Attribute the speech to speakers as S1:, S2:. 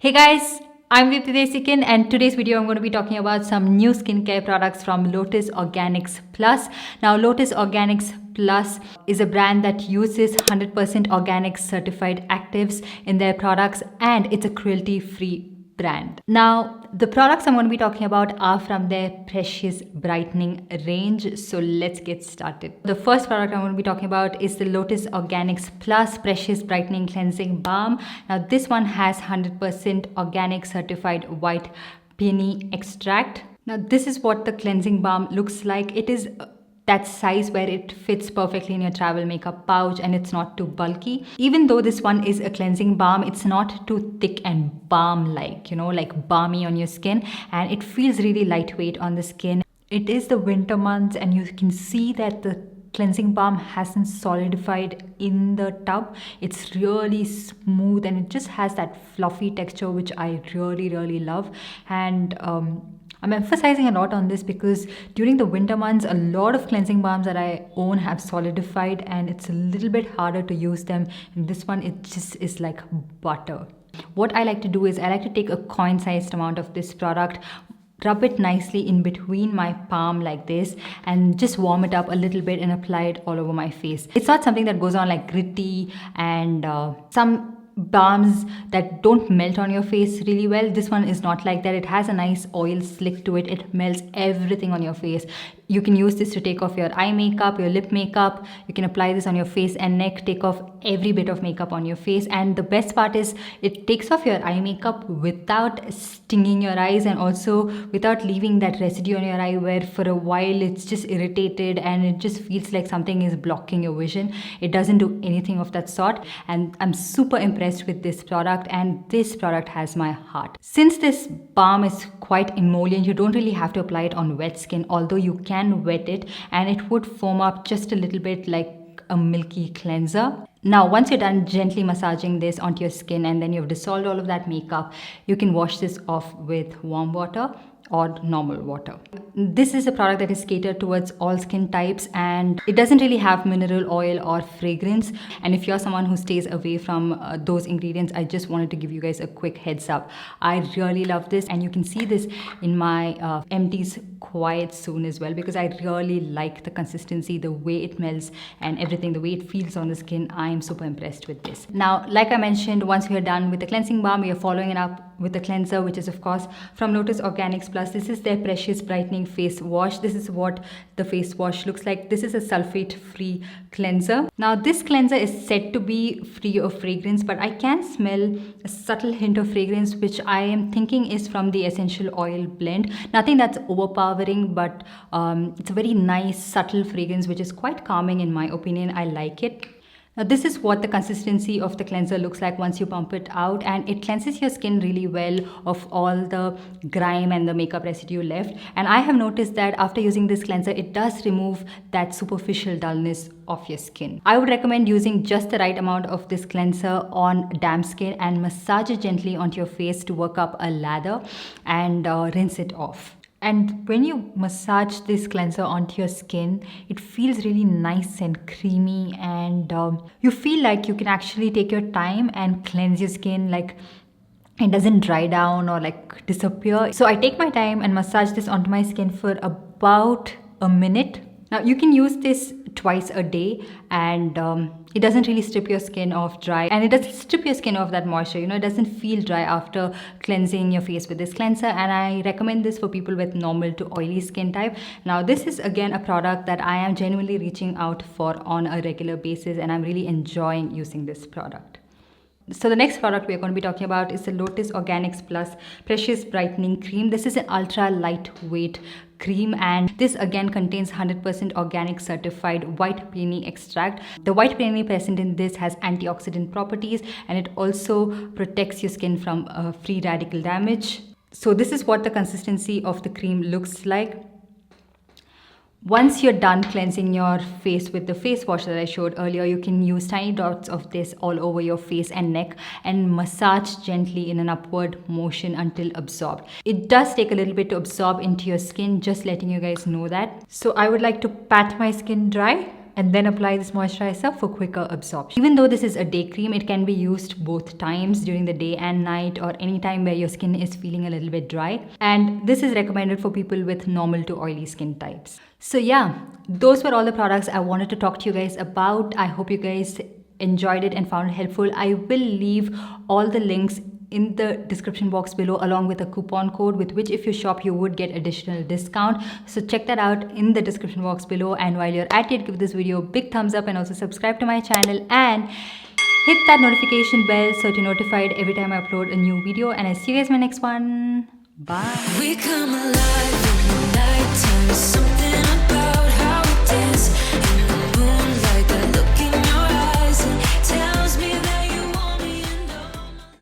S1: Hey guys, I'm Deepthi Desikan and today's video I'm going to be talking about some new skincare products from Lotus Organics Plus. Now Lotus Organics Plus is a brand that uses 100% organic certified actives in their products and it's a cruelty free brand. Now, the products I'm going to be talking about are from their Precious Brightening range. So let's get started. The first product I'm going to be talking about is the Lotus Organics Plus Precious Brightening Cleansing Balm. Now, this one has 100% organic certified white peony extract. Now, this is what the cleansing balm looks like. It is that size where it fits perfectly in your travel makeup pouch and it's not too bulky. Even though this one is a cleansing balm, it's not too thick and balm like, like balmy on your skin, and it feels really lightweight on the skin. It is the winter months and you can see that the cleansing balm hasn't solidified in the tub. It's really smooth and it just has that fluffy texture which I really love. And I'm emphasizing a lot on this because during the winter months, a lot of cleansing balms that I own have solidified and it's a little bit harder to use them. And this one, it just is like butter. What I like to do is I like to take a coin-sized amount of this product, rub it nicely in between my palm like this, and just warm it up a little bit and apply it all over my face. It's not something that goes on like gritty and some balms that don't melt on your face really well. This one is not like that. It has a nice oil slick to it. It melts everything on your face. You can use this to take off your eye makeup, your lip makeup. You can apply this on your face and neck, take off every bit of makeup on your face. And the best part is it takes off your eye makeup without stinging your eyes and also without leaving that residue on your eye where for a while it's just irritated and it just feels like something is blocking your vision. It doesn't do anything of that sort, and I'm super impressed with this product, and this product has my heart. Since this balm is quite emollient, you don't really have to apply it on wet skin, although you can wet it and it would foam up just a little bit like a milky cleanser. Now, once you're done gently massaging this onto your skin and then you've dissolved all of that makeup, you can wash this off with warm water or normal water. This is a product that is catered towards all skin types and it doesn't really have mineral oil or fragrance. And if you're someone who stays away from those ingredients, I just wanted to give you guys a quick heads up. I really love this, and you can see this in my empties quite soon as well because I really like the consistency, the way it melts and everything, the way it feels on the skin. I'm super impressed with this. Now, like I mentioned, once we are done with the cleansing balm, we are following it up with the cleanser, which is of course from Lotus Organics Plus. This is their Precious Brightening Face Wash. This is what the face wash looks like. This is a sulfate free cleanser. Now, this cleanser is said to be free of fragrance, but I can smell a subtle hint of fragrance, which I am thinking is from the essential oil blend. Nothing that's overpowering, but it's a very nice subtle fragrance which is quite calming in my opinion. I like it. Now, this is what the consistency of the cleanser looks like once you pump it out, and it cleanses your skin really well of all the grime and the makeup residue left. And I have noticed that after using this cleanser, it does remove that superficial dullness of your skin. I would recommend using just the right amount of this cleanser on damp skin and massage it gently onto your face to work up a lather and rinse it off. And when you massage this cleanser onto your skin, it feels really nice and creamy, and you feel like you can actually take your time and cleanse your skin. Like it doesn't dry down or like disappear. So I take my time and massage this onto my skin for about a minute. Now you can use this twice a day, and it doesn't really strip your skin off dry, and it doesn't strip your skin off that moisture. It doesn't feel dry after cleansing your face with this cleanser, and I recommend this for people with normal to oily skin type. Now, this is again a product that I am genuinely reaching out for on a regular basis, and I'm really enjoying using this product. So the next product we're going to be talking about is the Lotus Organics Plus Precious Brightening Cream. This is an ultra lightweight cream, and this again contains 100% organic certified white peony extract. The white peony present in this has antioxidant properties, and it also protects your skin from free radical damage. So this is what the consistency of the cream looks like. Once you're done cleansing your face with the face wash that I showed earlier, you can use tiny dots of this all over your face and neck and massage gently in an upward motion until absorbed. It does take a little bit to absorb into your skin, just letting you guys know that. So I would like to pat my skin dry and then apply this moisturizer for quicker absorption. Even though this is a day cream, it can be used both times during the day and night, or any time where your skin is feeling a little bit dry. And this is recommended for people with normal to oily skin types. So yeah, those were all the products I wanted to talk to you guys about. I hope you guys enjoyed it and found it helpful. I will leave all the links in the description box below, along with a coupon code with which if you shop you would get additional discount. So check that out in the description box below, and while you're at it, give this video a big thumbs up and also subscribe to my channel and hit that notification bell so you're notified every time I upload a new video. And I'll see you guys in my next one. Bye.
S2: We come alive in the nighttime.